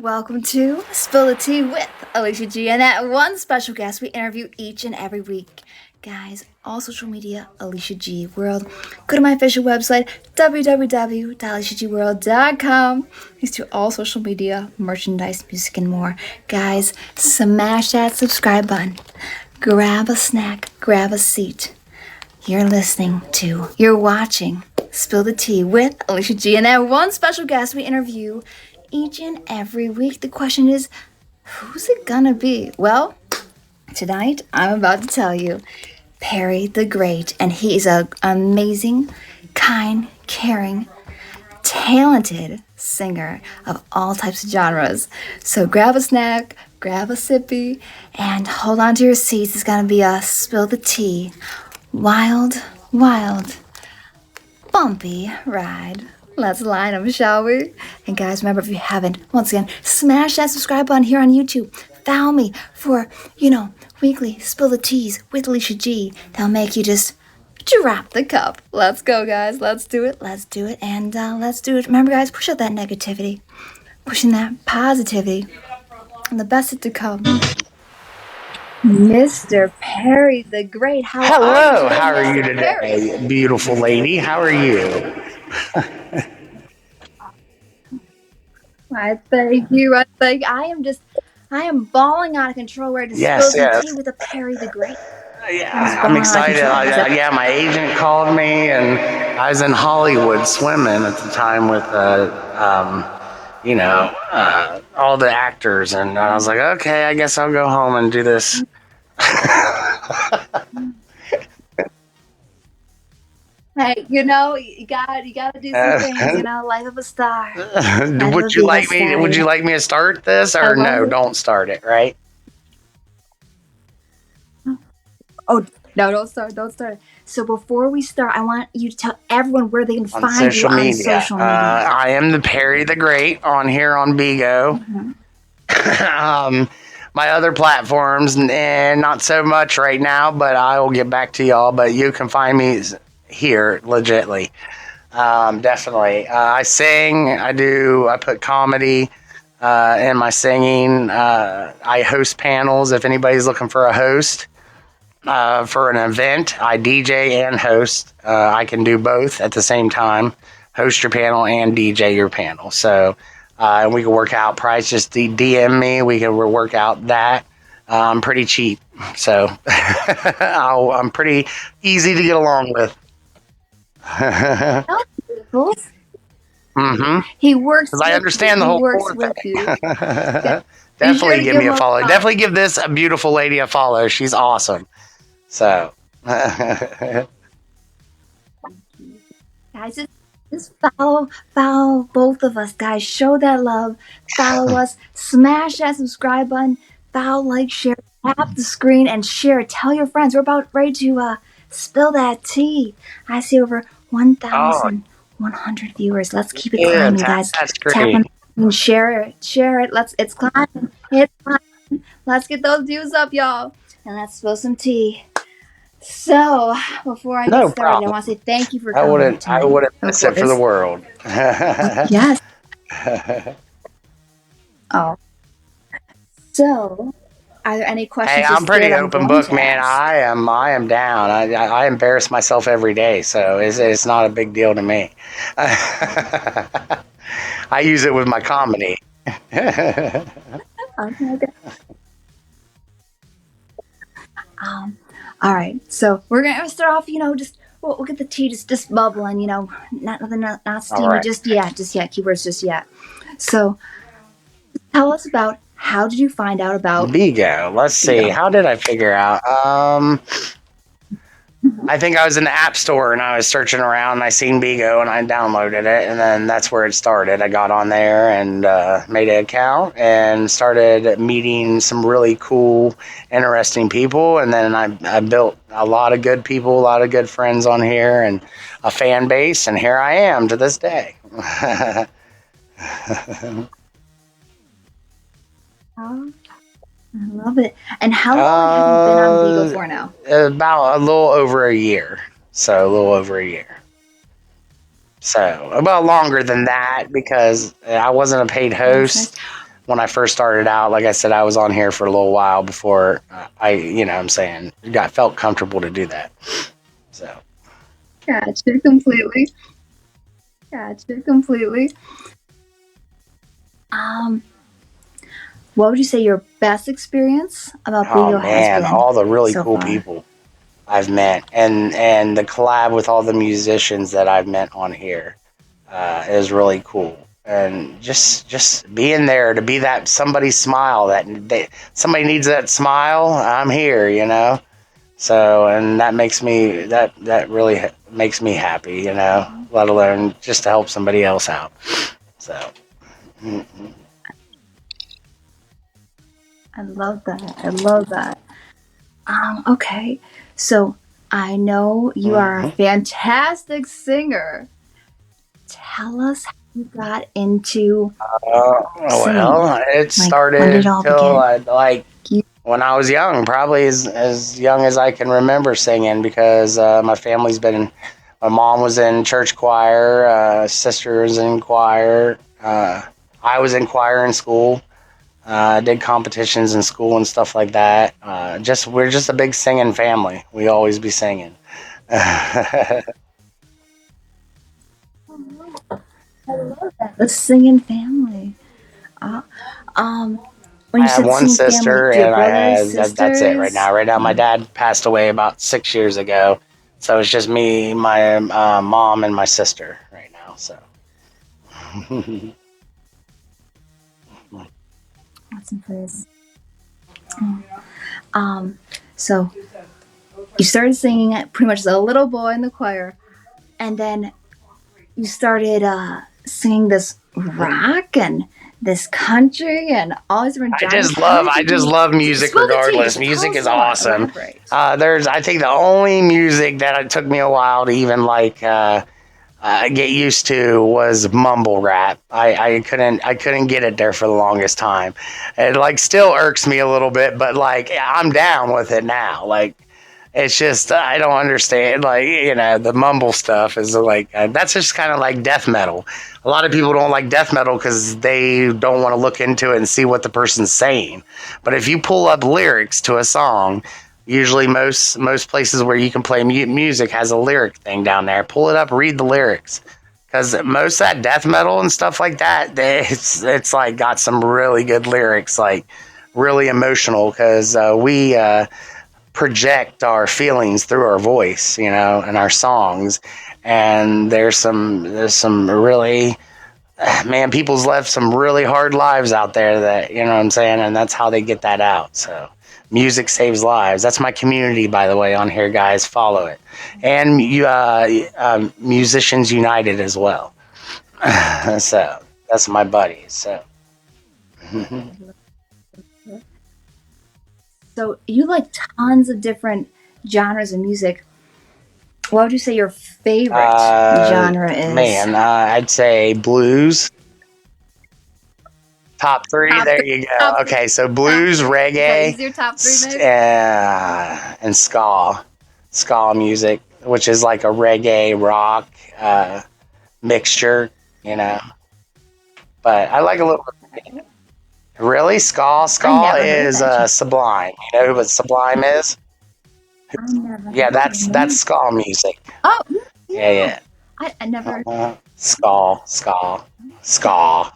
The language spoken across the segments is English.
Welcome to Spill the Tea with Alicia G, and that one special guest we interview each and every week. Guys, all social media, AliciaGWorld. Go to my official website, www.AliciaGWorld.com. Thanks to all social media, merchandise, music, and more. Guys, smash that subscribe button. Grab a snack, grab a seat. You're watching Spill the Tea with Alicia G, and that one special guest we interview each and every week. The question is, who's it gonna be? Well, tonight I'm about to tell you, PerryDaGreat, and he's an amazing, kind, caring, talented singer of all types of genres. So grab a snack, grab a sippy, and hold on to your seats. It's gonna be a Spill the Tea, wild, bumpy ride. Let's line them, shall we? And guys, remember, if you haven't, once again, smash that subscribe button here on YouTube. Follow me for, weekly Spill the Teas with Alicia G. They'll make you just drop the cup. Let's go, guys. Let's do it. And let's do it. Remember, guys, push out that negativity. Pushing that positivity. And the best is to come. Mr. PerryDaGreat, Hello, how are you today, beautiful lady? How are you? I thank you. I am bawling out of control ready to spill the tea with a PerryDaGreat. Yeah, I'm excited. My agent called me, and I was in Hollywood swimming at the time with, all the actors, and I was like, okay, I guess I'll go home and do this. Hey, you gotta do some things, life of a star. Would you like me to start this, or no, don't start it, right? Oh, no, don't start it. So before we start, I want you to tell everyone where they can find you on social media. I am the PerryDaGreat on here on BIGO. Mm-hmm. My other platforms, and not so much right now, but I will get back to y'all. But you can find me here, legitly. Definitely. I sing, I put comedy in my singing. I host panels if anybody's looking for a host. For an event, I DJ and host. I can do both at the same time, host your panel and DJ your panel. So we can work out price. Just DM me. We can work out that. I'm pretty cheap, so I'm pretty easy to get along with. Mm-hmm. He works. Because I understand the whole thing. Definitely give me a follow. Definitely give this a beautiful lady a follow. She's awesome. So, guys, just follow both of us, guys. Show that love. Follow us. Smash that subscribe button. Follow, like, share, tap the screen, and share it. Tell your friends. We're about ready to spill that tea. I see over 1,100 viewers. Let's keep it climbing, guys. That's great. Tap on and share it. It's climbing. Let's get those views up, y'all. And let's spill some tea. So, before I get started, I want to say thank you for coming. I wouldn't miss it for the world. Yes. Oh. So, are there any questions? Hey, I'm pretty open book, man. I am down. I embarrass myself every day, so it's not a big deal to me. I use it with my comedy. Okay. All right, so we're gonna start off. We'll get the tea just bubbling. Not steamy right. just yet. Keywords just yet. So, tell us about how did you find out about BIGO? Let's see. How did I figure out? I think I was in the App Store and I was searching around and I seen BIGO and I downloaded it, and then that's where it started. I got on there and made an account and started meeting some really cool, interesting people, and then I built a lot of good people, a lot of good friends on here, and a fan base, and here I am to this day. I love it. And how long have you been on BIGO for now? About a little over a year. So about longer than that, because I wasn't a paid host. when I first started out. Like I said, I was on here for a little while before I'm saying, felt comfortable to do that. So. Gotcha, completely. Gotcha, completely. What would you say your best experience about Oh BIGO has man, been all the really so cool far? people I've met, and the collab with all the musicians that I've met on here is really cool. And just being there to be that somebody's smile somebody needs that smile. I'm here, So, and that makes me that really makes me happy, Let alone just to help somebody else out. So. Mm-hmm. I love that. I love that. Okay. So I know you are a fantastic singer. Tell us how you got into singing. Well, it Like, when did it started all till begin? when I was young, probably as young as I can remember singing, because my mom was in church choir, sister was in choir, I was in choir in school, did competitions in school and stuff like that. We're just a big singing family. We always be singing. I The singing family. Uh, um, when you have said one singing family, sister, do you have and brothers, that's it right sisters? now. Right now, my dad passed away about 6 years ago, so it's just me, my mom, and my sister right now. So. Awesome praise. Um, so you started singing pretty much as a little boy in the choir, and then you started singing this rock and this country and all these different genres. How did I you just do? love music Spill the tea. regardless. Just tell Music us is more. awesome. Elaborate. I think the only music that it took me a while to even get used to was mumble rap. I couldn't get it there for the longest time. It still irks me a little bit, but I'm down with it now. It's just I don't understand. The mumble stuff is that's just kind of like death metal. A lot of people don't like death metal because they don't want to look into it and see what the person's saying. But if you pull up lyrics to a song, usually most places where you can play music has a lyric thing down there. Pull it up, read the lyrics. Because most of that death metal and stuff like that, it's got some really good lyrics, really emotional. Because we project our feelings through our voice, and our songs. And there's some really, man, people's left some really hard lives out there that, you know what I'm saying? And that's how they get that out. So music saves lives. That's my community, by the way, on here, guys. Follow it. And Musicians United as well. So that's my buddies. So. So you like tons of different genres of music. What would you say your favorite genre is? Man, I'd say blues. Top three. Top There three. you go. Top three. Okay, so Top blues, three. Is that reggae, easier? Top three, maybe. And ska music, which is like a reggae rock mixture, you know. But I like a little. Really, I ska never heard is that. Sublime. You know what Sublime is? I never Yeah, heard that's that. ska music. Oh, Yeah, yeah. yeah. I never. Ska.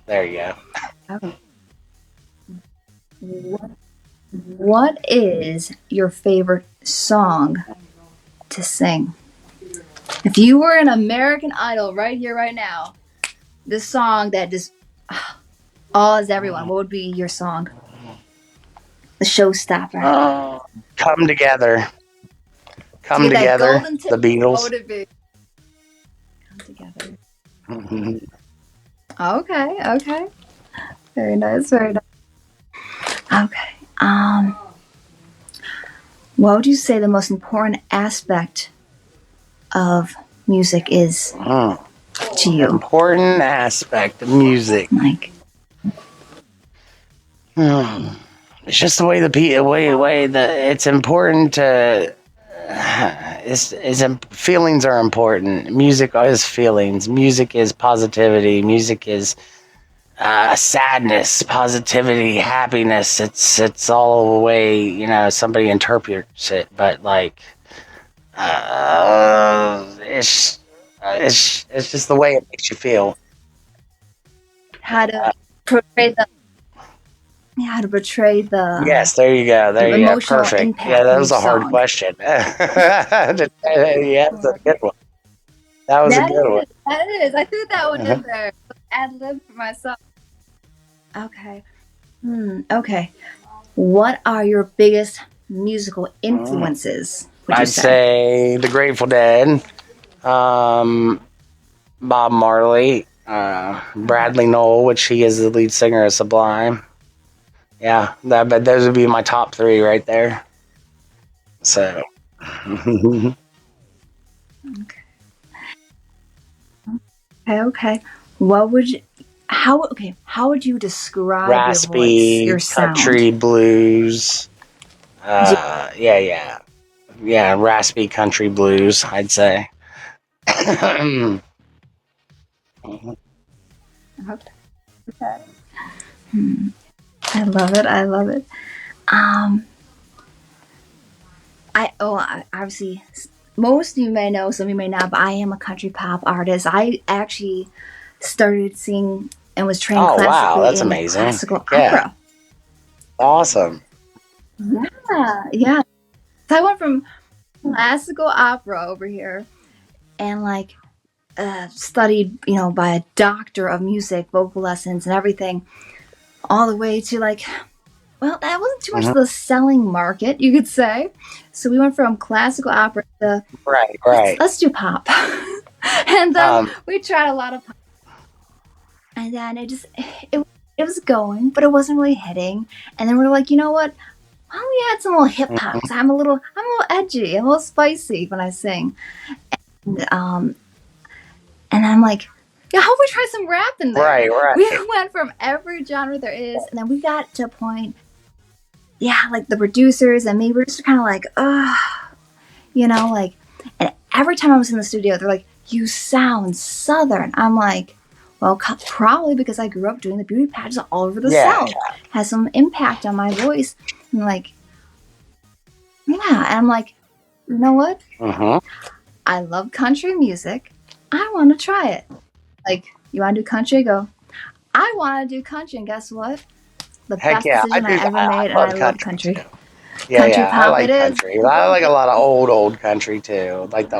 There you go. Okay. What is your favorite song to sing? If you were an American Idol right here, right now, this song that just awes everyone, what would be your song? The showstopper. Come together. To Come get that together. golden ticket, The what Beatles. would it be? Come together. Okay, okay. Very nice, very nice. Okay. What would you say the most important aspect of music is to you? Important aspect of music. Like, It's just the way it's important to. Feelings are important. Music is feelings. Music is positivity. Music is sadness, positivity, happiness. It's all the way, you know, somebody interprets it, but like it's just the way it makes you feel. How to portray the how to portray Yes, there you go. the There you go. emotional Perfect. Yeah, impact that from was each a hard song. question. Yeah, that's a good one. That was a That good one. is, that is. I threw that one in there. Ad lib for myself. Okay. Okay. What are your biggest musical influences, would you I'd say? say the Grateful Dead, Bob Marley, Bradley Noel, which he is the lead singer of Sublime. Yeah, but those would be my top three right there. So, Okay, okay. What would you, how would you describe your voice, raspy your sound? country blues. Yeah. Yeah, raspy country blues. I'd say. Okay. I love it. I love it. Um, obviously most of you may know, some of you may not, but I am a country pop artist. I actually started singing and was trained Oh wow, classically that's in amazing. classical Yeah, opera. awesome. Yeah, yeah. So I went from classical opera over here and like studied, by a doctor of music, vocal lessons, and everything, all the way to like, well, that wasn't too much Hmm. the selling market, you could say. So we went from classical opera to Right, let's right. let's do pop, and then Um, we tried a lot of pop, and then it was going, but it wasn't really hitting. And then we're like, you know what? Why don't we add some little hip hop? Because I'm a little edgy, I'm a little spicy when I sing. And, and I'm like, yeah, how about we try some rap in there? right, We right. went from every genre there is, and then we got to a point, yeah, like the producers and me were just kind of like, like, and every time I was in the studio, they're like, you sound Southern. I'm like, well, probably because I grew up doing the beauty pageants all over the Yeah, South, has some impact on my voice. And like, yeah, and I'm like, you know what? hmm I love country music. I want to try it. Like, you want to do country? I go, I want to do country, and guess what? The Heck best yeah, I decision I do. ever I made, and I love love country country. too. Yeah, Country yeah, I pop, it like is. country. I like a lot of old country too. Like the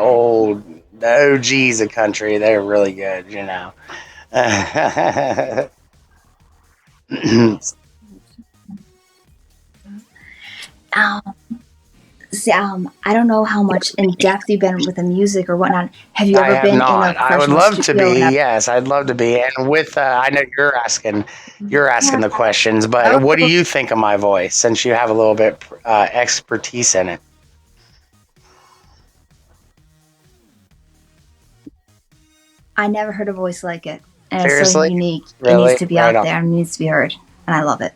OGs of country. They're really good, you know. Um, See, I don't know how much in depth you've been with the music or whatnot. Have you I ever have been in a not. I would professional love to studio and be. have? Yes, I'd love to be. And with, I know you're asking the questions, but what do Oh, you think of my voice? Since you have a little bit expertise in it. I never heard a voice like it, and it's so Seriously, unique. It needs really, to be right out on. there and needs to be heard, and I love it.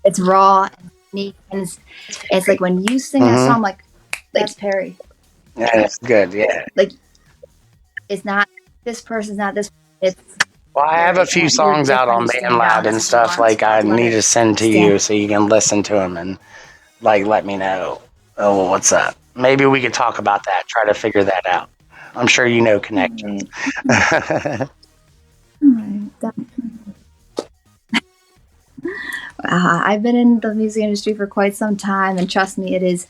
It's raw and unique, and it's like when you sing that song, Mm-hmm. I'm like, that's Perry. Yeah, it's good. Yeah. Like, it's not this person's not this. It's Well, I have a Perry, few and you're songs out different. on You stand out. BandLab That's and what you stuff. want. Like I Let need it to send to stand. you so you can listen to them and like let me know. Oh, what's up? Maybe we could talk about that. Try to figure that out. I'm sure you know connections. Right. Right. I've been in the music industry for quite some time, and trust me, it is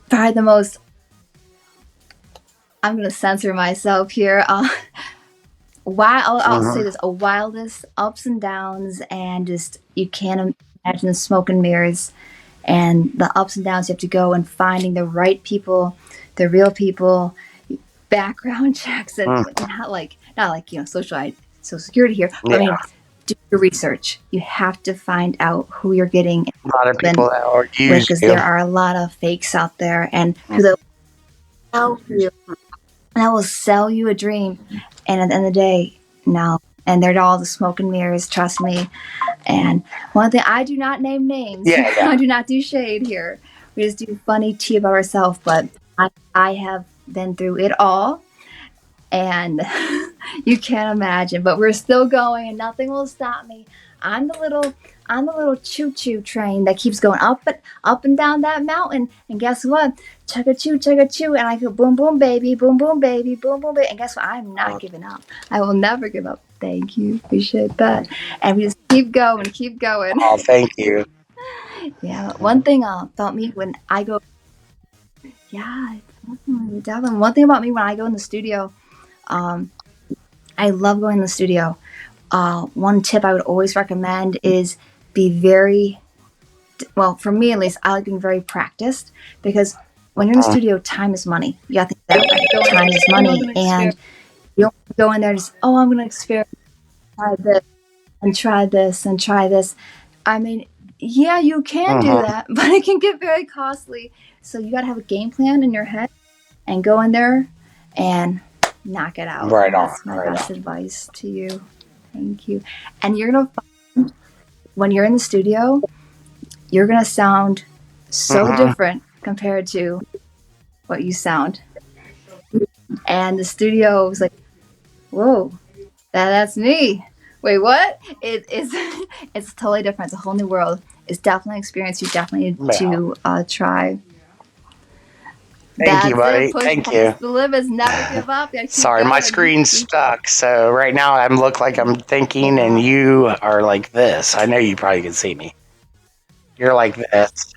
probably the most. I'm going to censor myself here. I'll say Hmm. this: a wildest ups and downs, and just you can't imagine the smoke and mirrors and the ups and downs you have to go and finding the right people, the real people, background checks, and not like social security here, but I Yeah, mean, do your research. You have to find out who you're getting a lot of in people that will with, use because you. there are a lot of fakes out there, and who they'll sell you, and I will sell you a dream, and at the end of the day, no. And they're all the smoke and mirrors, trust me. And one thing, I do not name names. Yeah, yeah. I do not do shade here. We just do funny tea about ourselves. But I have been through it all, and You can't imagine, but we're still going, and nothing will stop me. I'm the little, I'm the little choo-choo train that keeps going up and down that mountain. And guess what? Chugga choo, and I go boom, boom, baby, boom, boom, baby, boom, boom, baby. And guess what? I'm not giving up. I will never give up. Thank you, appreciate that. And we just keep going, keep going. Oh, thank you. Yeah, one thing about me when I go, yeah, definitely. One thing about me when I go in the studio, I love going in the studio. One tip I would always recommend is be very, well, for me at least, I like being very practiced because when you're in the studio, time is money. You got to think that way. Time is money. And you don't go in there just, oh, I'm going to experiment, try this and try this and try this. I mean, yeah, you can do that, but it can get very costly. So you got to have a game plan in your head and go in there and knock it out. Right on. That's my best advice to you. Thank you. And you're going to find when you're in the studio, you're going to sound so different compared to what you sound. And the studio was like, whoa, that's me. Wait, what? It's totally different. It's a whole new world. It's definitely an experience you definitely need to try. Thank you, buddy. Thank you. The limits, never give up. Sorry, my screen's stuck. So right now I look like I'm thinking, and you are like this. I know you probably can see me. You're like this.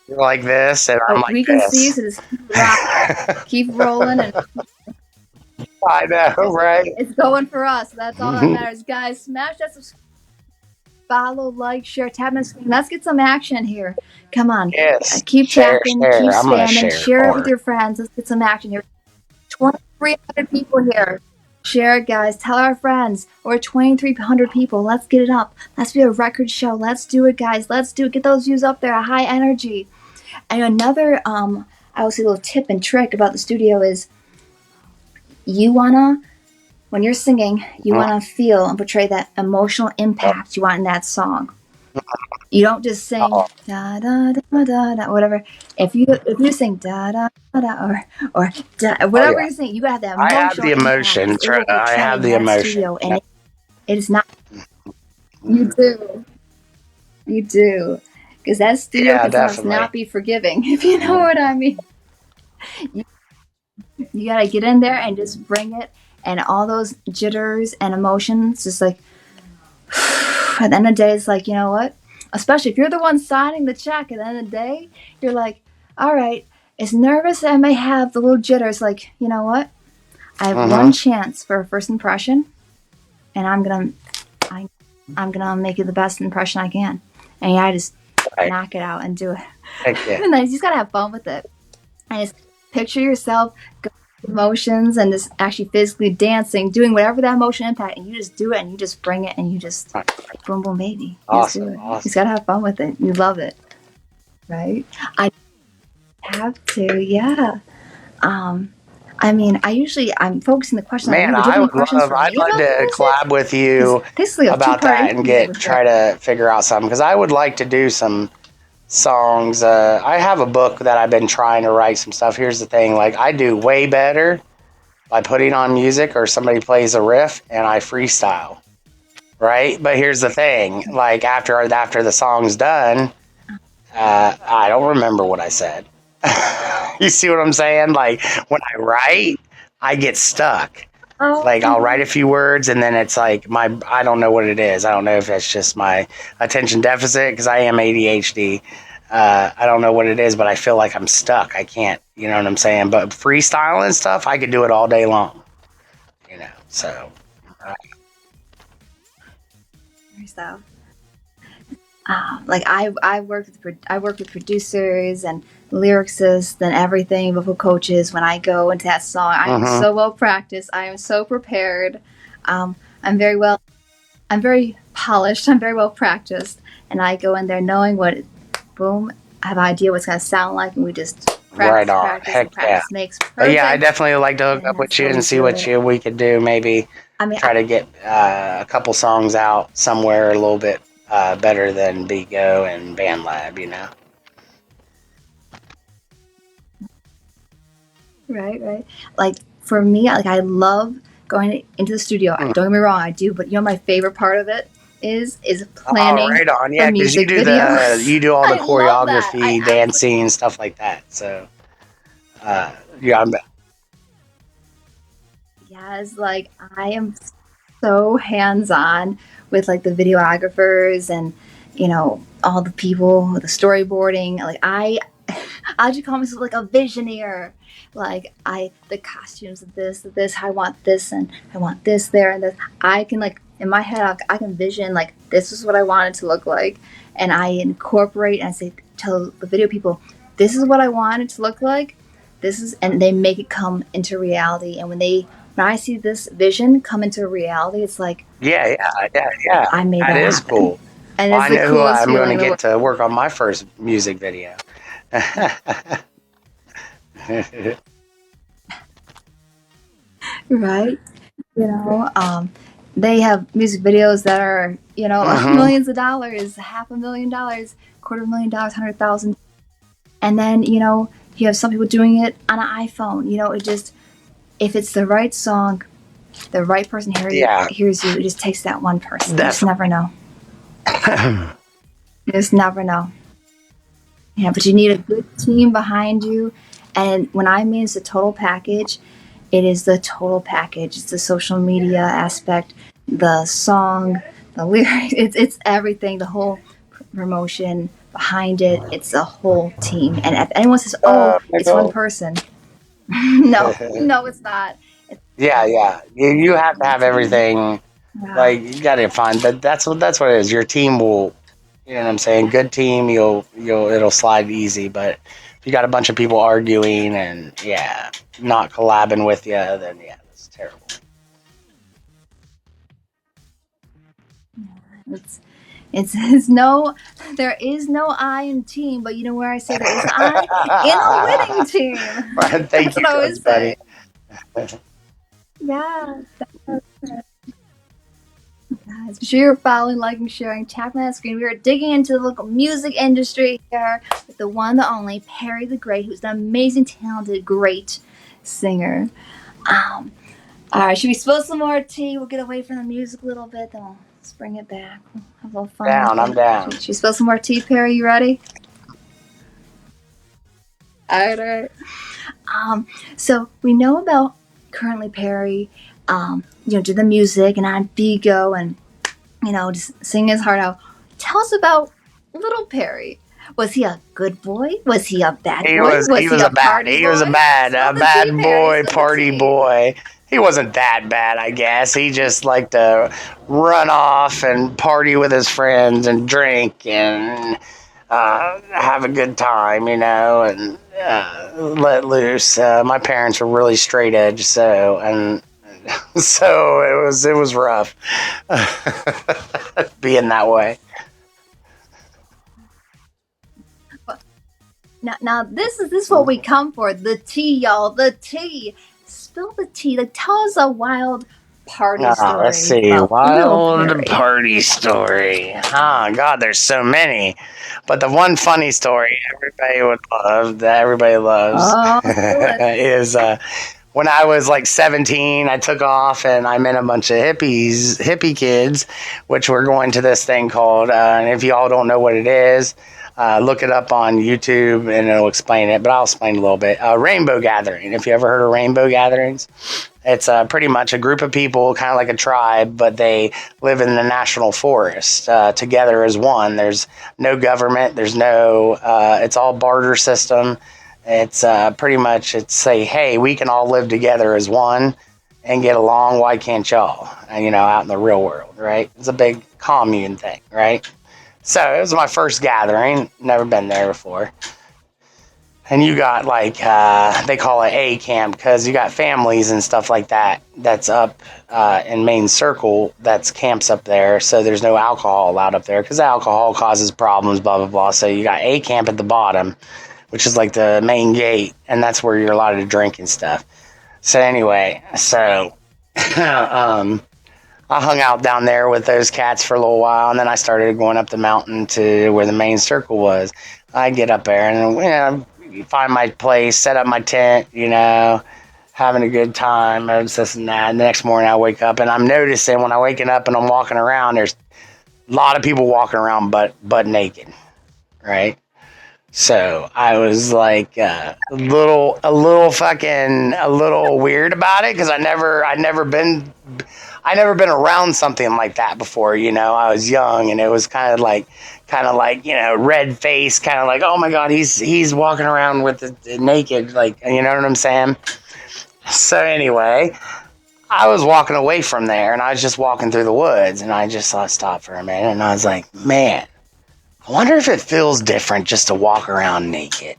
You're like this, and I'm like we can see you, so just keep rolling. And I know, right? It's going for us. That's all that matters, guys. Smash that subscribe, follow, like, share, tap my screen. Let's get some action here. Come on. Yes. Keep tapping, keep spamming, share it with more. your friends. Let's get some action here. 2,300 people here. Share it, guys. Tell our friends. We're 2,300 people. Let's get it up. Let's be a record show. Let's do it, guys. Let's do it. Get those views up there. High energy. And another, I would say, little tip and trick about the studio is you wanna, when you're singing, you wanna feel and portray that emotional impact you want in that song. You don't just sing da da da da da whatever. If you sing da da da or da, whatever you're saying, you gotta have that emotional. I have the emotion. I have the emotion. And it is not. You do. You do. Because that studio can sometimes not be forgiving, if you know what I mean. You gotta get in there and just bring it, and all those jitters and emotions, just like at the end of the day, it's like, you know what? Especially if you're the one signing the check at the end of the day, you're like, all right, as nervous as I may have the little jitters, like, you know what? I have one chance for a first impression, and I'm gonna make it the best impression I can. And I just knock it out and do it. And then you just gotta have fun with it. And just picture yourself going through emotions and just actually physically dancing, doing whatever that emotion impact, and you just do it and you just bring it and you just boom boom baby. Awesome. You just gotta have fun with it. You love it. Right? I have to, yeah. I mean, I'm focusing the question. Man, I'd love to collab with you about that and try to figure out something, because I would like to do some songs. I have a book that I've been trying to write some stuff. Here's the thing, like, I do way better by putting on music or somebody plays a riff and I freestyle, right? But here's the thing, like, after the song's done, I don't remember what I said. You see what I'm saying? Like, when I write, I get stuck. Like, I'll write a few words and then it's like I don't know what it is. I don't know if it's just my attention deficit, because I am ADHD. I don't know what it is, but I feel like I'm stuck. I can't, you know what I'm saying? But freestyle and stuff, I could do it all day long. You know, so. Freestyle. Like I work with producers and lyricists and everything, vocal coaches. When I go into that song, I am so well practiced. I am so prepared. I'm very polished. I'm very well practiced, and I go in there knowing boom, I have an idea what it's gonna sound like, and we just practice makes perfect. But yeah, I definitely would like to hook up with you and see what we could do. Maybe try to get a couple songs out somewhere a little bit better than BIGO and BandLab, you know. Right. Like, for me, like, I love going into the studio. Don't get me wrong, I do, but you know my favorite part of it is Oh, planning right on. the Yeah, because music videos. you do all the I love that. I choreography, absolutely dancing, stuff like that. So, yeah, yes, like I am so hands-on with like the videographers and all the people, the storyboarding. Like I just call myself like a visioneer. Like the costumes of this, I want this and I want this there and this. I can like in my head, I can vision like this is what I want it to look like, and I incorporate and I say tell the video people, this is what I want it to look like. This is, and they make it come into reality. And when I see this vision come into reality, it's like yeah. I made That that is happen, cool. and Well, it's I the know who coolest I'm going feeling to in the get world. to work on my first music video. Right? They have music videos that are, Hmm. millions of dollars, $500,000, $250,000, 100,000. And then, you have some people doing it on an iPhone. It just, if it's the right song, the right person Yeah, hears you, it just takes that one person. You just definitely. never know. You just never know. Yeah, but you need a good team behind you. And when I mean it's a total package, it is the total package. It's the social media aspect, the song, the lyrics. It's everything. The whole promotion behind it. It's a whole team. And if anyone says, "Oh, it's one Nicole. person," no, no, it's not. It's Yeah. You have to a have team. everything. Yeah. Like you got to find that. That's what it is. Your team will. You know what I'm saying? Good team, it'll slide easy. But if you got a bunch of people arguing and not collabing with you, then that's terrible. It's it's no, there is no I in team, but you know where I say there is an I? In a winning team. Thank That's you, what I Coach always Buddy. say. Yeah. Guys, be sure you're following, liking, sharing, tapping that screen. We are digging into the local music industry here with the one, the only Perry the Great, who's an amazing, talented, great singer. Um, all right, should we spill some more tea? We'll get away from the music a little bit, then we'll just bring it back. We'll have a little fun with Down, I'm it. down. Should we spill some more tea, Perry? You ready? All right. So we know about currently Perry, did the music and on BIGO and just sing his heart out. Tell us about little Perry. Was he a good boy? Was he a bad boy? Was he a party boy? Spill a the tea, bad Perry. boy, Spill the party tea. boy. He wasn't that bad, I guess. He just liked to run off and party with his friends and drink and have a good time, and let loose. My parents were really straight edge, so it was rough being that way. Now this is what we come for. The tea, y'all. The tea. Spill the tea. Like, tell us a wild party Let's story see. about little Wild Perry. party story. Oh, God, there's so many. But the one funny story everybody would love, that everybody loves, Oh, spill it. is when I was like 17, I took off and I met a bunch of hippie kids, which were going to this thing called, and if y'all don't know what it is, look it up on YouTube and it'll explain it, but I'll explain a little bit. Rainbow Gathering. If you ever heard of Rainbow Gatherings, it's pretty much a group of people, kind of like a tribe, but they live in the national forest together as one. There's no government. There's no. It's all barter system. It's pretty much. It's say, hey, we can all live together as one and get along. Why can't y'all? And out in the real world, right? It's a big commune thing, right? So it was my first gathering. Never been there before. And you got like they call it A camp because you got families and stuff like that. That's up in main circle. That's camps up there. So there's no alcohol allowed up there because alcohol causes problems. Blah blah blah. So you got A camp at the bottom, which is like the main gate, and that's where you're allowed to drink and stuff. So anyway, I hung out down there with those cats for a little while, and then I started going up the mountain to where the main circle was. I get up there and find my place, set up my tent, having a good time. I was this and that. And the next morning I wake up and I'm noticing when I'm waking up and I'm walking around, there's a lot of people walking around butt naked, right? So I was like a little weird about it because I never been around something like that before. You know, I was young and it was kind of like you know red face, kind of like oh my god, he's walking around with the naked, like you know what I'm saying. So anyway, I was walking away from there and I was just walking through the woods and I just stopped for a minute and I was like, man, I wonder if it feels different just to walk around naked.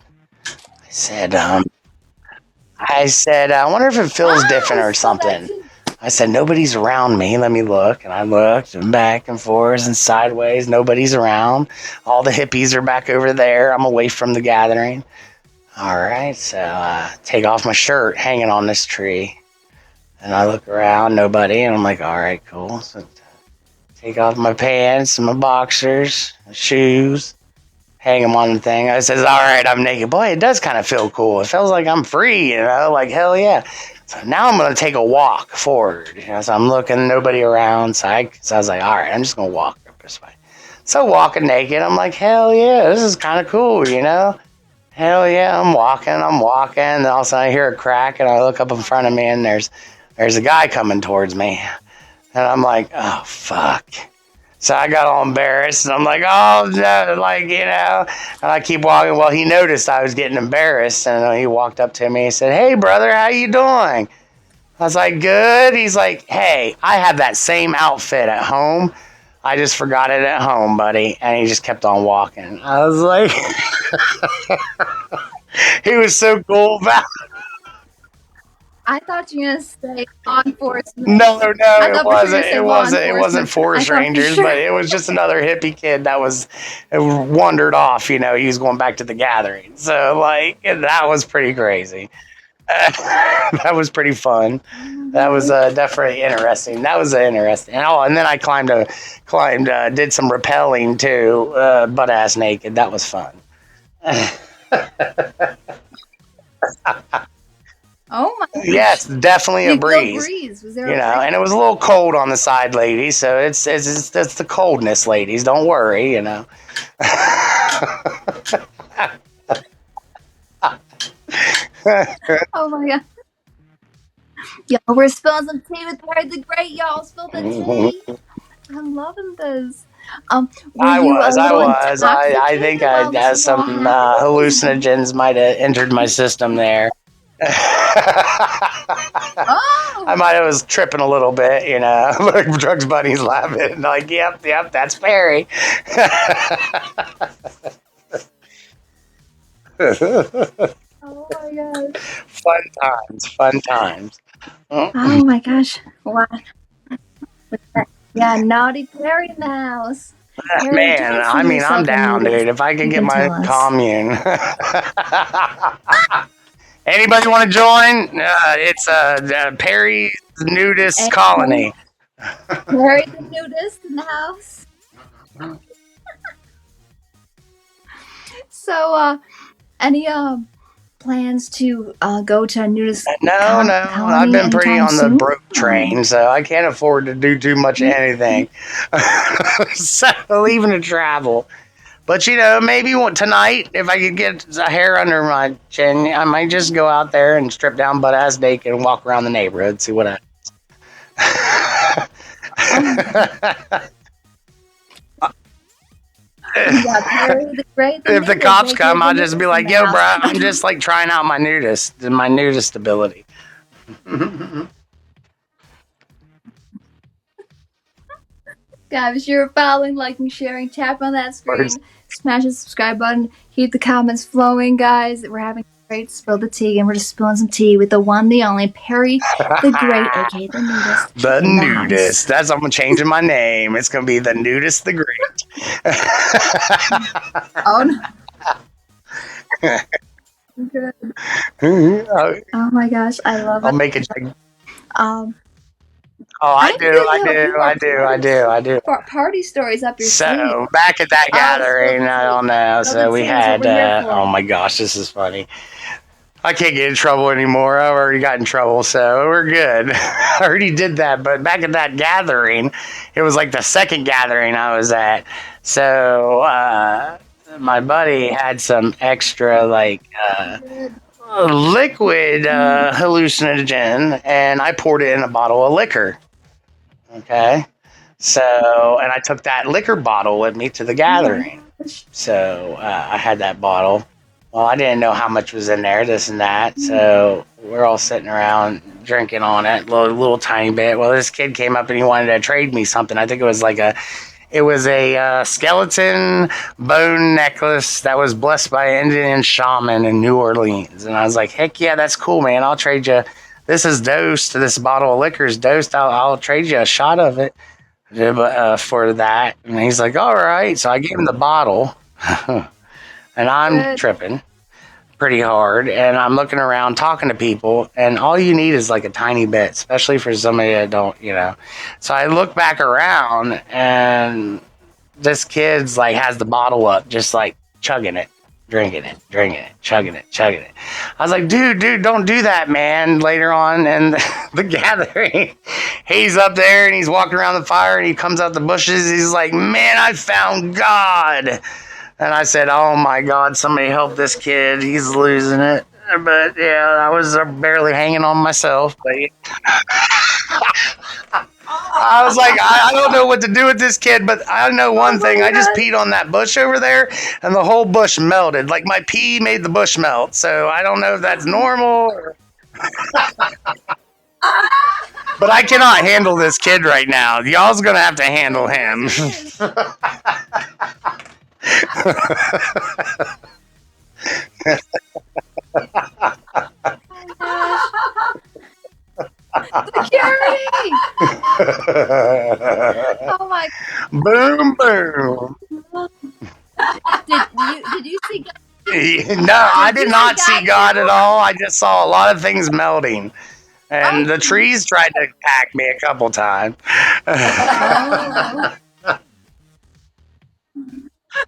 I said, I wonder if it feels different or something. I said, nobody's around me. Let me look. And I looked and back and forth and sideways. Nobody's around. All the hippies are back over there. I'm away from the gathering. All right. So take off my shirt hanging on this tree. And I look around, nobody. And I'm like, all right, cool. So take off my pants and my boxers, my shoes. Hang them on the thing. I says, all right, I'm naked. Boy, it does kind of feel cool. It feels like I'm free, you know, like hell yeah. So now I'm going to take a walk forward. You know, so I'm looking, nobody around. So I was like, all right, I'm just going to walk up this way. So walking naked, I'm like, hell yeah, this is kind of cool, you know? Hell yeah, I'm walking. And all of a sudden I hear a crack and I look up in front of me and there's a guy coming towards me. And I'm like, oh, fuck. So I got all embarrassed, and I'm like, oh, no, like, you know. And I keep walking. Well, he noticed I was getting embarrassed, and he walked up to me and said, hey, brother, how you doing? I was like, good. He's like, hey, I have that same outfit at home. I just forgot it at home, buddy. And he just kept on walking. I was like, he was so cool about it. I thought you were gonna say law enforcement. No, I it thought for sure you were wasn't. gonna say It law wasn't. It wasn't enforcement. Forest I thought for Rangers, sure. but it was just another hippie kid that wandered off. You know, he was going back to the gathering. So like that was pretty crazy. That was pretty fun. That was definitely interesting. That was interesting. And then I did some rappelling too, butt ass naked. That was fun. Oh my gosh. Yes, definitely a Big breeze. Was there You a know, breeze? and it was a little cold on the side, ladies. So it's the coldness, ladies. Don't worry, you know. Oh my god. Y'all, we're spilling some tea with PerryDaGreat. Y'all, spill the tea. I'm loving this. Were you a I little was. I think intoxicated while this was some all happening? hallucinogens might have entered my system there. I Oh, might have was tripping a little bit, you know. Like drugs buddies laughing, like, yep, that's Perry. oh my gosh. Fun times. Oh my gosh. Wow. Yeah, naughty Perry in the house. Perry, would you Man, consider I mean, I'm yourself a down, nudist? dude. If I could You get can my tell us. commune. Anybody want to join? It's Perry's nudist And colony. Perry the nudist in the house. So, any plans to go to a nudist No, I've colony been pretty anytime on the soon? broke train, so I can't afford to do too much of anything. So leaving to travel. But you know, maybe tonight, if I could get a hair under my chin, I might just go out there and strip down butt ass naked and walk around the neighborhood, see what I. Yeah, PerryDaGreat. If the cops come, I'll just be like, "Yo, bro, I'm just like trying out my nudist ability." Guys, if you're following, liking, sharing, tap on that screen, smash the subscribe button, keep the comments flowing, guys. We're having a great spill the tea, and we're just spilling some tea with the one, the only PerryDaGreat, aka the nudist. The in the nudist. House. I'm changing my name. It's gonna be the nudist, the great. Oh no. Good. Oh my gosh, I love I'll it. make it. Um, Oh, I do. Party stories up your sleeve. So back at that gathering, I don't know. So we had. We're here for Oh it. my gosh, this is funny. I can't get in trouble anymore. I've already got in trouble, so we're good. I already did that. But back at that gathering, it was like the second gathering I was at. So my buddy had some extra liquid hallucinogen, and I poured it in a bottle of liquor. Okay. So, and I took that liquor bottle with me to the gathering. So I had that bottle. Well, I didn't know how much was in there, this and that. So we're all sitting around drinking on it, little tiny bit. Well, this kid came up and he wanted to trade me something. I think it was a skeleton bone necklace that was blessed by an Indian shaman in New Orleans. And I was like, heck yeah, that's cool, man. I'll trade you. This is dosed. This bottle of liquor is dosed. I'll trade you a shot of it for that. And he's like, all right. So I gave him the bottle. And I'm tripping pretty hard. And I'm looking around talking to people. And all you need is like a tiny bit, especially for somebody that don't, So I look back around and this kid's like has the bottle up, just like chugging it, drinking it, chugging it. I was like, dude, don't do that, man. Later on in the gathering, he's up there and he's walking around the fire and he comes out the bushes. He's like, man, I found God. And I said, oh my God, somebody help this kid. He's losing it. But yeah, I was barely hanging on myself. But I was like, I don't know what to do with this kid, but I know one thing. I just peed on that bush over there, and the whole bush melted. Like, my pee made the bush melt. So I don't know if that's normal. But I cannot handle this kid right now. Y'all's going to have to handle him. Security! Oh my! Boom, boom. Did you see God? No, I did not see God at all. I just saw a lot of things melting, and the trees tried to attack me a couple times.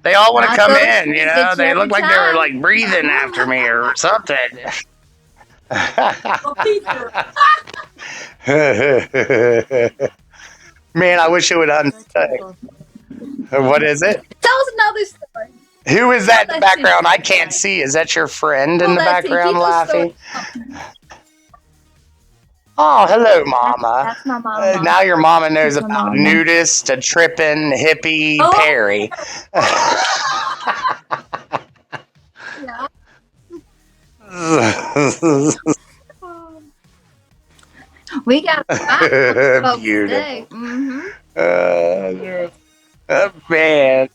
They all want to come in, They look like they were like breathing after me or something. Man, I wish it would unstick. What is it? Tell us another story. Who is that in the background? I can't see. Is that your friend in the background laughing? Oh, hello, Mama. That's my mama. Now your mama knows about nudist, a tripping, hippie Perry. We got beautiful. Mm-hmm. Man.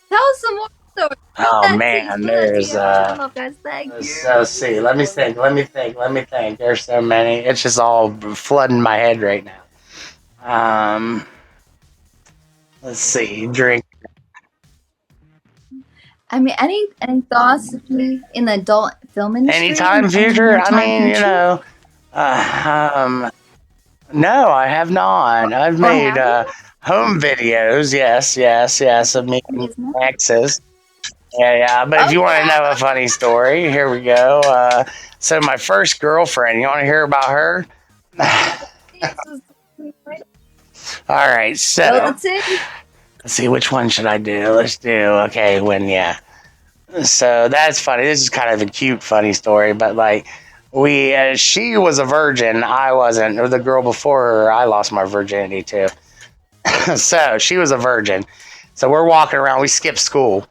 Tell us some more stories. Oh man, there's Let's see. Let me think. There's so many. It's just all flooding my head right now. Let's see. Drink. I mean, any thoughts in the adult film industry? Anytime future? I mean, no, I have not. I've made home videos. Yes, of me and exes. Yeah. But if you want to know a funny story, here we go. So my first girlfriend, you want to hear about her? All right, so let's see, which one should I do? Let's do, okay, so that's funny. This is kind of a cute, funny story, but like, she was a virgin. I wasn't. Or the girl before her, I lost my virginity too. So she was a virgin. So we're walking around. We skipped school.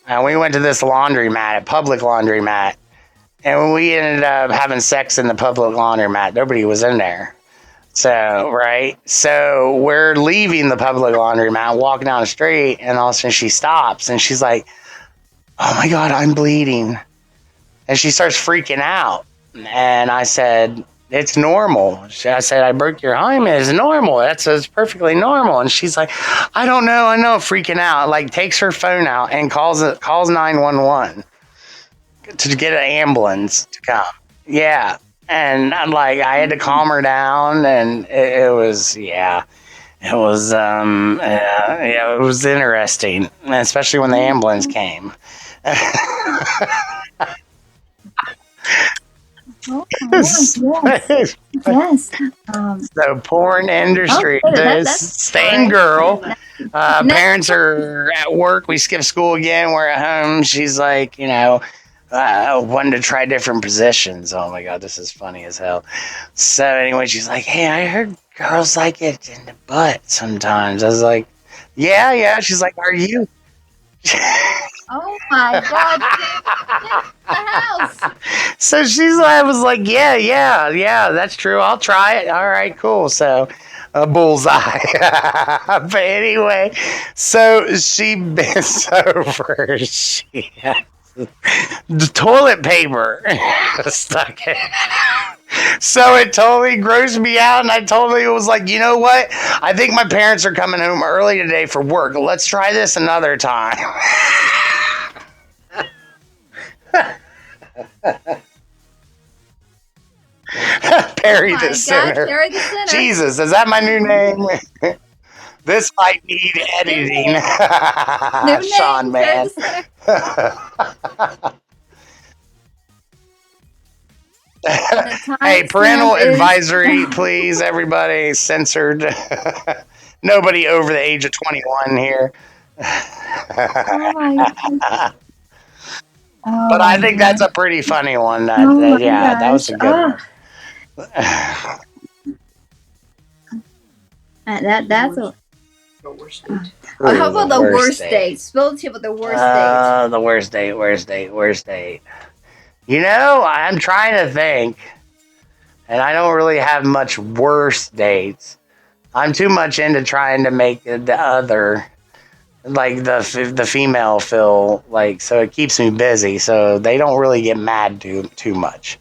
And we went to this laundromat, a public laundromat. And we ended up having sex in the public laundromat. Nobody was in there. So, right? So we're leaving the public laundromat, walking down the street, and all of a sudden she stops and she's like, oh my God, I'm bleeding. And she starts freaking out. And I said, it's normal. I said, I broke your hymen. It's normal. It's perfectly normal. And she's like, I don't know. Freaking out. Like, takes her phone out and calls 911 to get an ambulance to come. Yeah. And I'm like, I had to calm her down. And it was interesting, especially when the ambulance came. Oh, yes, yes, yes. So porn industry, Okay, this that's all same right. girl. Next, Parents are at work. We skip school again. We're at home. She's like, wanting to try different positions. Oh my god, this is funny as hell. So anyway, she's like, "Hey, I heard girls like it in the butt sometimes." I was like, "Yeah, yeah." She's like, "Are you?" oh my God, get the house. So I was like, yeah, yeah, yeah, that's true. I'll try it. All right, cool. So, a bullseye. But anyway, so she bends over. She has the toilet paper stuck in. So it totally grossed me out, and I totally was like, you know what? I think my parents are coming home early today for work. Let's try this another time. Perry the Sinner. Perry the Sinner. Jesus, is that my new name? This might need editing. New Sean, name, Perry man. the Sinner. Hey, parental advisory, please, everybody. Censored. Nobody over the age of 21 here. Oh my God. Oh But I my think God. that's a pretty funny one. Oh my Yeah, that was gosh. a good one. That's a. Worst date. How about the worst date? date? Spill the tea about the worst date. The worst date. I'm trying to think, and I don't really have much worst dates. I'm too much into trying to make the other, like the female, feel like, so it keeps me busy. So they don't really get mad too much.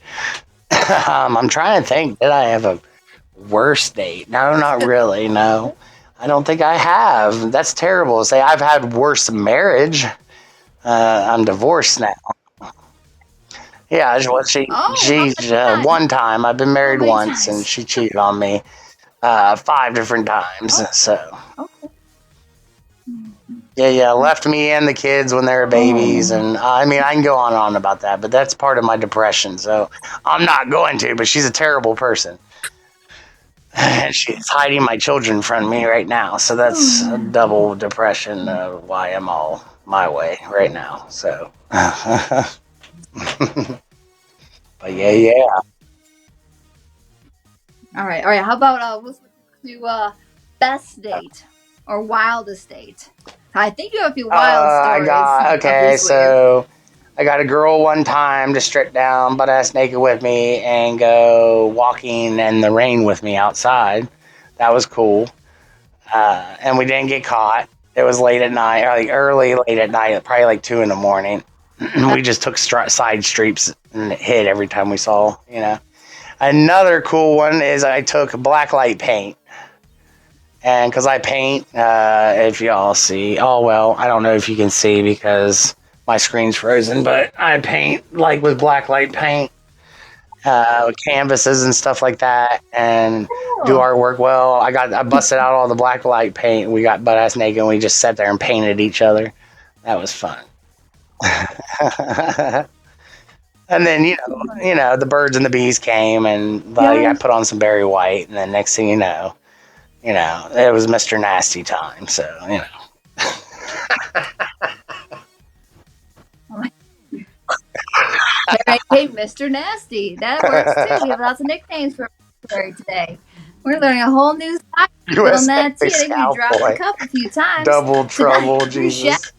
I'm trying to think. Did I have a worst date? No, not really. No, I don't think I have. That's terrible to say. I've had worse marriage. I'm divorced now. Yeah, one time. I've been married once, and she cheated on me 5 different times. So yeah, left me and the kids when they were babies, and I mean I can go on and on about that, but that's part of my depression. So I'm not going to. But she's a terrible person. And she's hiding my children from me right now. So that's a double depression of why I'm all my way right now. So, but yeah. All right. How about let's do best date or wildest date? I think you have a few wild stories. So I got a girl one time to strip down, butt ass naked with me, and go walking in the rain with me outside. That was cool. And we didn't get caught. It was late at night, or like early, late at night, probably like 2 a.m. We just took side streets and hid every time we saw. Another cool one is I took black light paint. And because I paint, if y'all see, I don't know if you can see because my screen's frozen, but I paint like with black light paint, canvases and stuff like that, and do artwork. Well, I busted out all the black light paint. We got butt ass naked, and we just sat there and painted each other. That was fun. And then the birds and the bees came, and I put on some Berry White, and then next thing it was Mr. Nasty time. So Hey, Mr. Nasty. That works too. We have lots of nicknames for Perry today. We're learning a whole new side on that too. I think we dropped a couple few times. Double trouble, Jesus.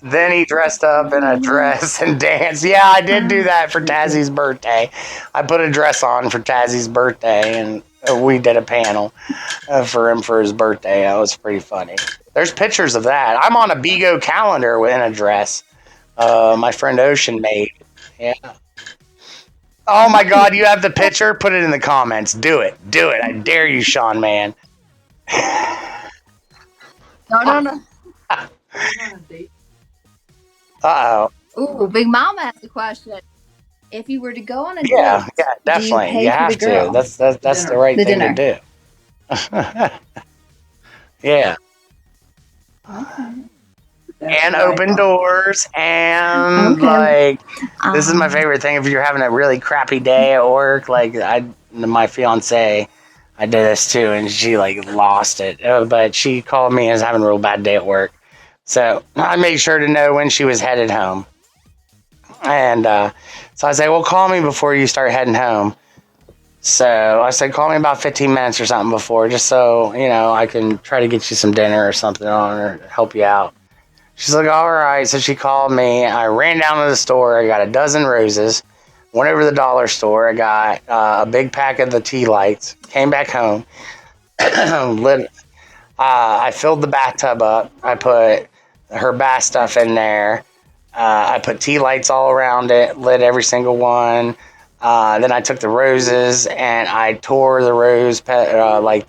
Then he dressed up in a dress and danced. Yeah, I did do that for Tazzy's birthday. I put a dress on for Tazzy's birthday, and we did a panel for him for his birthday. That was pretty funny. There's pictures of that. I'm on a BIGO calendar in a dress. My friend Ocean made. Yeah. Oh my God, you have the picture? Put it in the comments. Do it. I dare you, Sean, man. No. Uh-oh. Ooh, Big Mama asked a question. If you were to go on a date, yeah, definitely. You have to. That's the right thing to do. Yeah. Okay. and open doors and Okay. like this is my favorite thing if you're having a really crappy day at work. Like my fiance, I did this too, and she like lost it. But she called me and was having a real bad day at work, so I made sure to know when she was headed home. And so I said, well, call me before you start heading home. So I said, call me about 15 minutes or something before, just so, I can try to get you some dinner or something on or help you out. She's like, all right. So she called me. I ran down to the store. I got a dozen roses. Went over to the dollar store. I got a big pack of the tea lights. Came back home. lit, I filled the bathtub up. I put her bath stuff in there. I put tea lights all around it, lit every single one. Then I took the roses and I tore the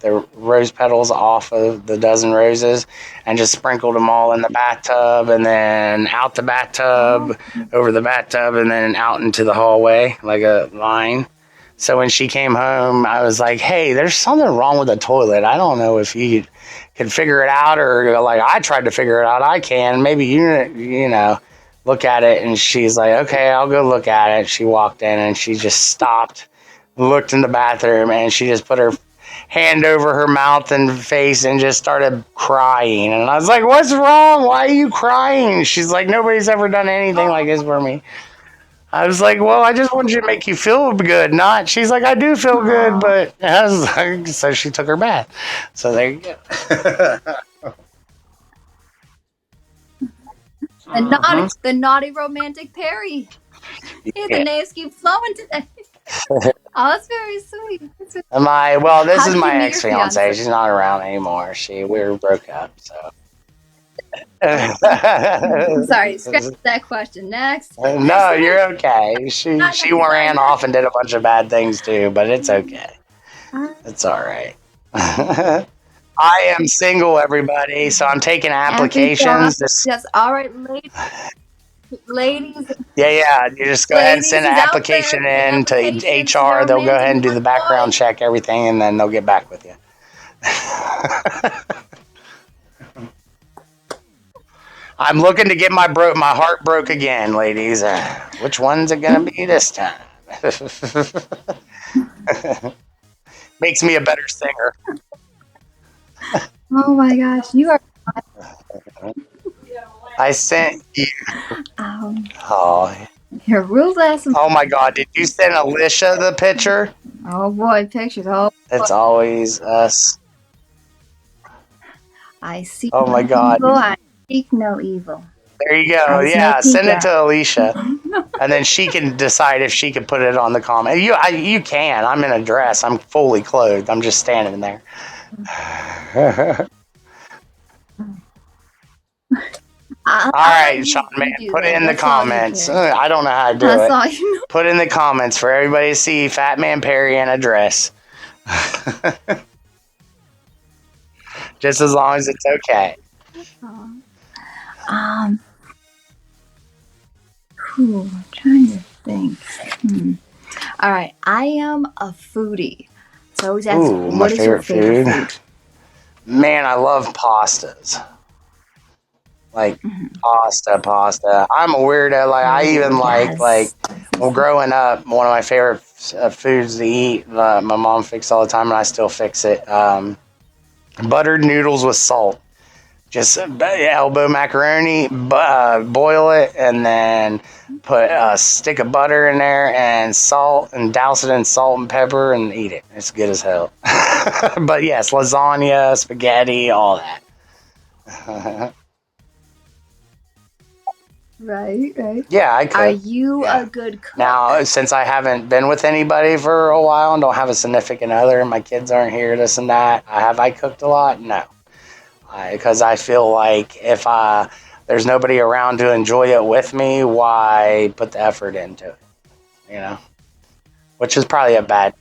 the rose petals off of the dozen roses and just sprinkled them all in the bathtub and then out the bathtub, over the bathtub, and then out into the hallway like a line. So when she came home, I was like, hey, there's something wrong with the toilet. I don't know if you can figure it out or like I tried to figure it out. I can. Maybe look at it. And she's like, okay, I'll go look at it. She walked in and she just stopped, looked in the bathroom, and she just put her hand over her mouth and face and just started crying. And I was like, what's wrong? Why are you crying? She's like, nobody's ever done anything like this for me. I was like, well, I just wanted you to make you feel good, not. She's like, I do feel good, but I was like, so she took her bath. So there you go. The naughty romantic Perry. Hey, the names keep flowing today. Oh, that's very sweet. Well, this How is did my you meet your ex-fiance. fiance? She's not around anymore. We were broke up, so. I'm sorry, scratch that question. Next. No, you're okay. She ran off and did a bunch of bad things too, but it's okay. It's all right. I am single, everybody, so I'm taking applications. Yes, all right, ladies. Yeah. You just go ahead and send an Ladies out application there, in to applications to HR. their They'll go ahead and do the romantic background boy. check, everything, and then they'll get back with you. I'm looking to get my heart broke again, ladies. Which one's it gonna be this time? Makes me a better singer. Oh my gosh, you are. I sent you. Oh. Your real lesson. Oh my God! Did you send Alicia the picture? Oh boy, pictures. Oh, it's always us. I see. Oh my God! Evil, I seek no evil. There you go. Yeah, send it to Alicia, and then she can decide if she can put it on the comment. You can. I'm in a dress. I'm fully clothed. I'm just standing there. All right, Sean, man, put it in the comments. I don't know how to do it. Put in the comments for everybody to see Fat Man Perry in a dress. Just as long as it's okay. I'm trying to think. All right, I am a foodie. So I always ask, what is your favorite food? Man, I love pastas. Like pasta. I'm a weirdo. Like I even well, growing up, one of my favorite foods to eat. My mom fixed all the time, and I still fix it. Buttered noodles with salt. Just elbow macaroni, boil it, and then put a stick of butter in there and salt, and douse it in salt and pepper, and eat it. It's good as hell. But yes, lasagna, spaghetti, all that. Right. Yeah, I could. Are you a good cook? Now, since I haven't been with anybody for a while and don't have a significant other, and my kids aren't here, this and that, have I cooked a lot? No. Because I feel like if there's nobody around to enjoy it with me, why put the effort into it? Which is probably a bad.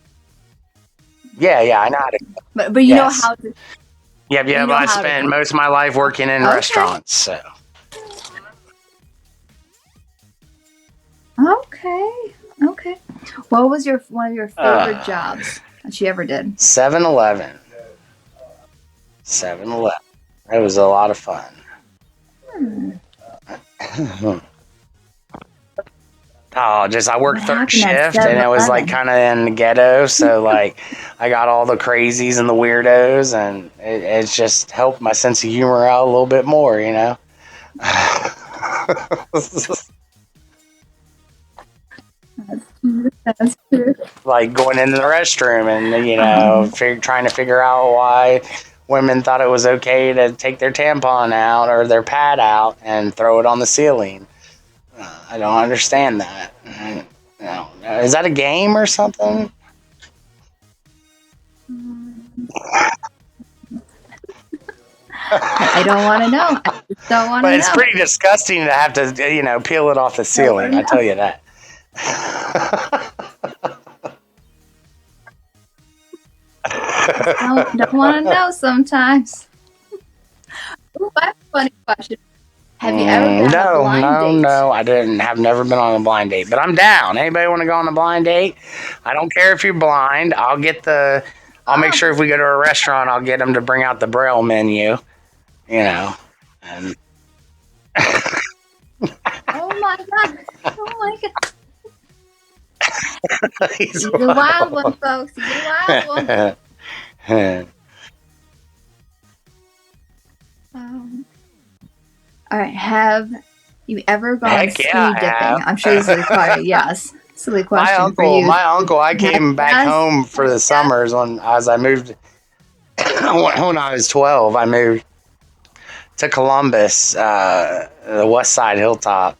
Yeah, I know how to. But you know how to. Yep. I spent most of my life working in restaurants, so. Okay. What was one of your favorite jobs that you ever did? 7-Eleven. It was a lot of fun. Oh, just I worked What third happened at shift, and it was like 7-Eleven? kind of in the ghetto, so like I got all the crazies and the weirdos, and it's just helped my sense of humor out a little bit more, you know. That's true. Like going into the restroom and Um, trying to figure out why women thought it was okay to take their tampon out or their pad out and throw it on the ceiling. I don't understand that. No. Is that a game or something? I don't want to know. I just don't want But to it's know. pretty disgusting to have to, peel it off the Don't want ceiling. to I tell know. you that. Don't want to know sometimes. Ooh, I have a funny question. Have you ever been on a No, blind no, date? no. I didn't. Have never been on a blind date, but I'm down. Anybody want to go on a blind date? I don't care if you're blind. I'll get the. I'll make Oh, sure if we go to a restaurant, I'll get them to bring out the Braille menu. You know, and oh my God. Oh my God. he's He's a wild one, folks. He's a wild one. Um, all right. Have you ever gone Heck yeah, skinny I dipping? have. I'm sure this is probably a yes. Silly my question for uncle, you. my uncle. I Heck came back yes. home for Heck the yes. summers when as I moved. When I was 12, I moved to Columbus, the West Side Hilltop.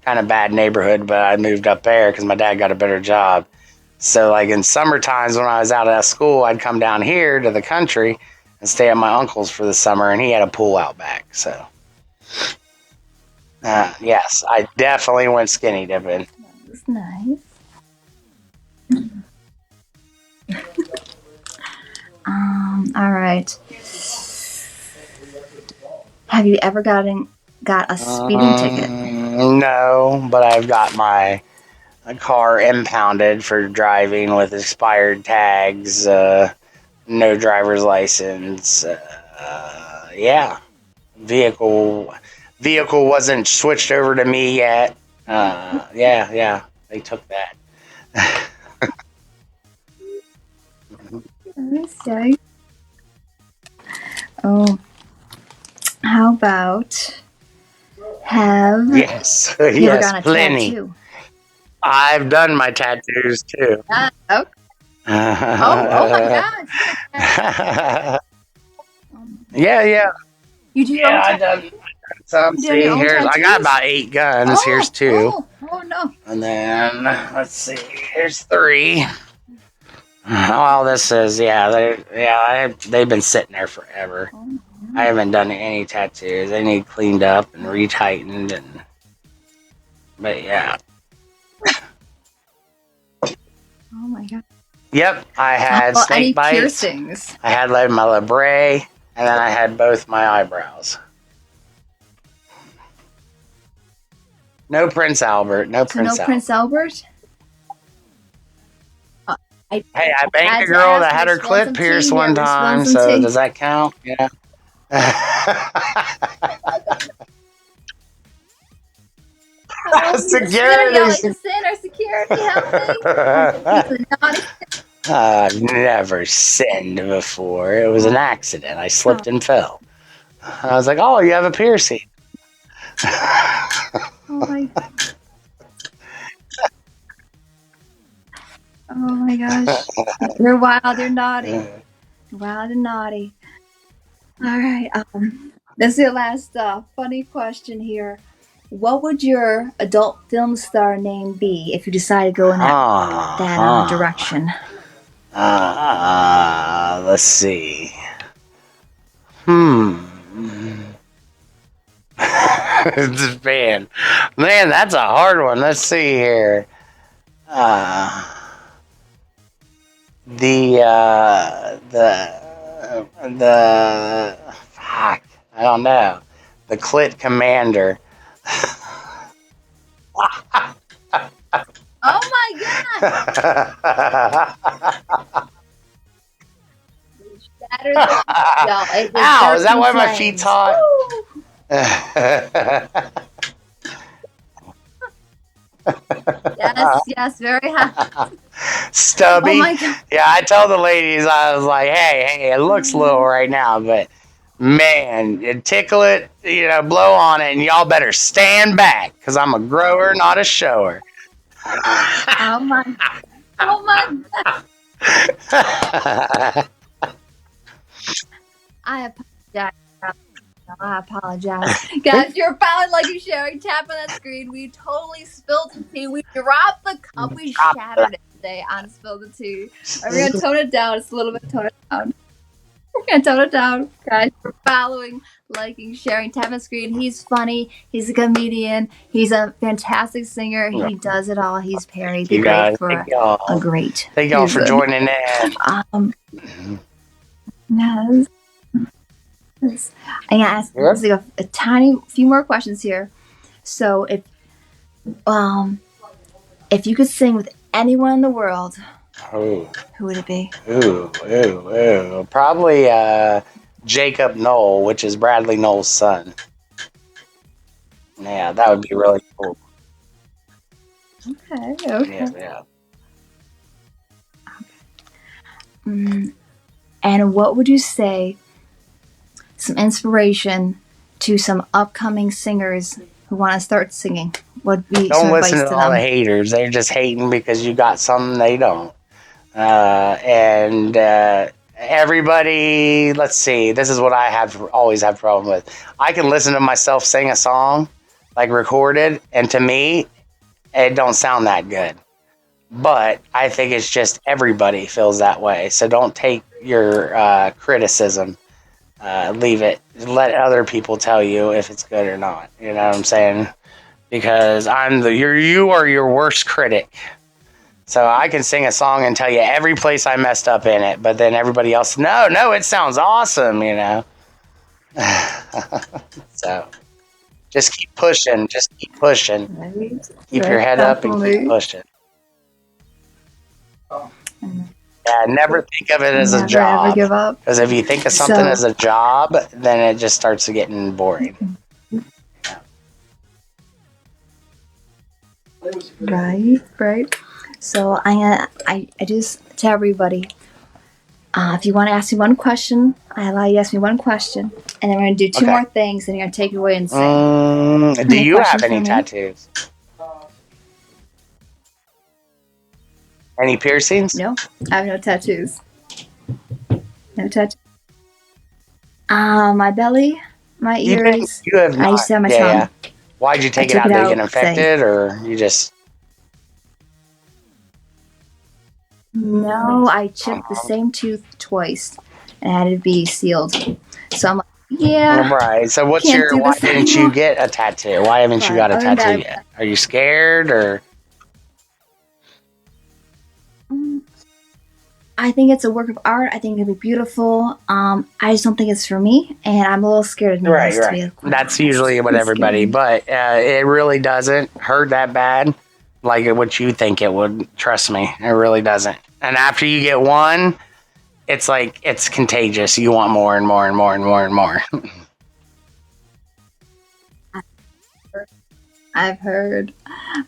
Kind of bad neighborhood, but I moved up there because my dad got a better job. So, like in summer times when I was out of school, I'd come down here to the country and stay at my uncle's for the summer, and he had a pool out back. So, yes, I definitely went skinny dipping. That's nice. All right. Have you ever got a speeding ticket? No, but I've got my car impounded for driving with expired tags, no driver's license. Yeah, vehicle vehicle wasn't switched over to me yet. Yeah, they took that. Okay. Oh, how about have Yes, you ever yes, gotten a plenty. tattoo? I've done my tattoos too. Okay. Oh my gosh. Yeah. You do your Yeah, own I tattoo? done some. You do your See, own here's I got tattoos? about 8 guns. Here's Oh, 2, oh no. and then let's see. Here's 3. All this is they've been sitting there forever. Oh, I haven't done any tattoos. They need cleaned up and retightened, but yeah. oh my god. Yep, I How had about any snake bites. piercings? I had like my labret, and then I had both my eyebrows. No Prince Albert. No So no Prince Albert. Prince Albert? I Hey, I banged had a to girl ask. that had We're her spilling clit some pierced tea here. one We're spilling time, some so tea. does that count? Yeah. Help me, the sinner. Y'all like Security. the sinner. Security, help me. He's a naughty. I've never sinned before. It was an accident. I Oh, slipped and fell. I was like, "Oh, you have a piercing." oh my. Oh my gosh. You're wild. You're naughty. Wild and naughty. All right. This is the last funny question here. What would your adult film star name be if you decide to go in that Huh. direction? Let's see. Hmm. man, man, that's a hard one. Let's see here. Uh, the fuck. I don't know. The Clit Commander. Oh my god! Better than y'all. It was Ow! Is burst that in why my feet's flames. hot? Woo! Yes, very happy. Oh Stubby. my god. Yeah, I tell the ladies, I was like, hey, it looks little right now, but man, you tickle it, blow on it, and y'all better stand back because I'm a grower, not a shower. Oh my. Oh my. I apologize. I apologize. Guys, you're finally liking, sharing, tap on that screen. We totally spilled the tea. We dropped the cup. We shattered it today on Spill the Tea. We're going to tone it down. It's a little bit tone it down. We're going to tone it down. Guys, you're following, liking, sharing, tap on the screen. He's funny. He's a comedian. He's a fantastic singer. He does it all. He's Perry the You Great guys, for thank y'all. a great Thank y'all for reason. joining in. Yes. I'm gonna ask a tiny few more questions here. So if you could sing with anyone in the world, Ooh. who would it be? Probably Jacob Knoll, which is Bradley Knoll's son. Yeah, that would be really cool. Okay. Yeah. And what would you say, some inspiration to some upcoming singers who want to start singing? What would be Don't some listen advice to to all the them? haters. They're just hating because you got something they don't. And everybody, let's see. This is what I always have problem with. I can listen to myself sing a song, like recorded, and to me, it don't sound that good. But I think it's just everybody feels that way. So don't take your criticism. Leave it. Let other people tell you if it's good or not. You know what I'm saying? Because you are your worst critic. So I can sing a song and tell you every place I messed up in it, but then everybody else, no, it sounds awesome, So just keep pushing. Right. Keep your head up and keep pushing. Yeah, never think of it as a Never ever job. give up. Because if you think of something as a job, then it just starts getting boring. Right. So I just tell everybody, if you want to ask me one question, I allow you to ask me one question, and then we're gonna do two more things, and you're gonna take it away and sing. Do you have any tattoos? Any piercings? No, I have no tattoos. No tattoos. My belly, my ears. You have not. I used to have my tongue. Yeah. Why'd you take it out? Did it get infected, or you just? No, I chipped the same tooth twice, and it had to be sealed. So I'm like, yeah. Right. So why didn't you get a tattoo? Why haven't you got a tattoo yet? Are you scared or? I think it's a work of art. I think it'd be beautiful. I just don't think it's for me, and I'm a little scared of needles. Right. That's usually what everybody, but it really doesn't hurt that bad, like what you think it would. Trust me, it really doesn't. And after you get one, it's like it's contagious. You want more and more and more and more and more. I've heard.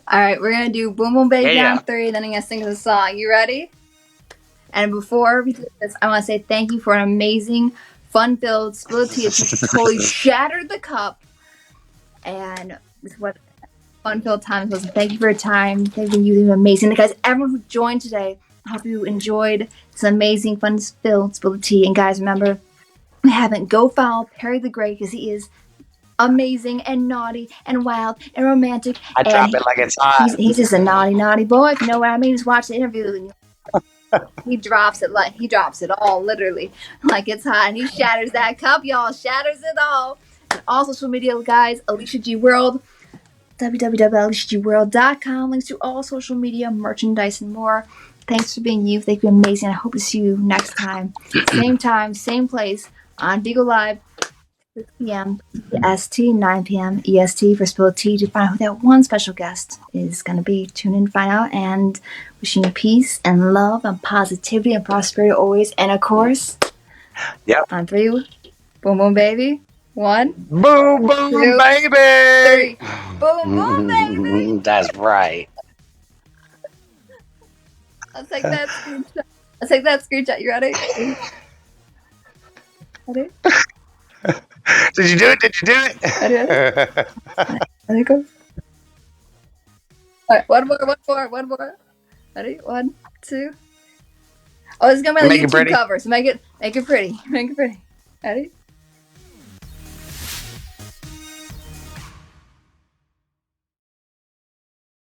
All right, we're gonna do "Boom Boom Baby" on 3, then I'm gonna sing the song. You ready? And before we do this, I want to say thank you for an amazing, fun-filled Spill the Tea. You totally shattered the cup, and what fun-filled time it was. Thank you for your time. Thank you. You've been amazing, guys. Everyone who joined today, I hope you enjoyed this amazing, fun-filled Spill the Tea. And guys, remember, we haven't go follow Perry the Great because he is amazing and naughty and wild and romantic. I drop it like it's hot. He's just a naughty boy. If you know what I mean, just watch the interview. He drops it all, literally, like it's hot, and he shatters that cup, y'all. Shatters it all. And all social media, guys, AliciaGWorld, www.AliciaGWorld.com. Links to all social media, merchandise, and more. Thanks for being you. Thank you, amazing. I hope to see you next time, same place on BIGO Live. 6 p.m. EST, 9 p.m. EST for Spill the Tea to find out who that one special guest is going to be. Tune in to find out, and wishing you peace and love and positivity and prosperity always. And of course, on 3, boom, boom, baby. 1, Boom, boom, 2, baby. 3. Boom, boom, baby. That's right. I'll take that screenshot. I'll take that screenshot. You ready? Ready? Did you do it? Did you do it? Ready? Ready, go. All right, one more. Ready? 1, 2. Oh, it's gonna be on the Make it YouTube pretty. cover, so make it pretty. Make it pretty. Ready?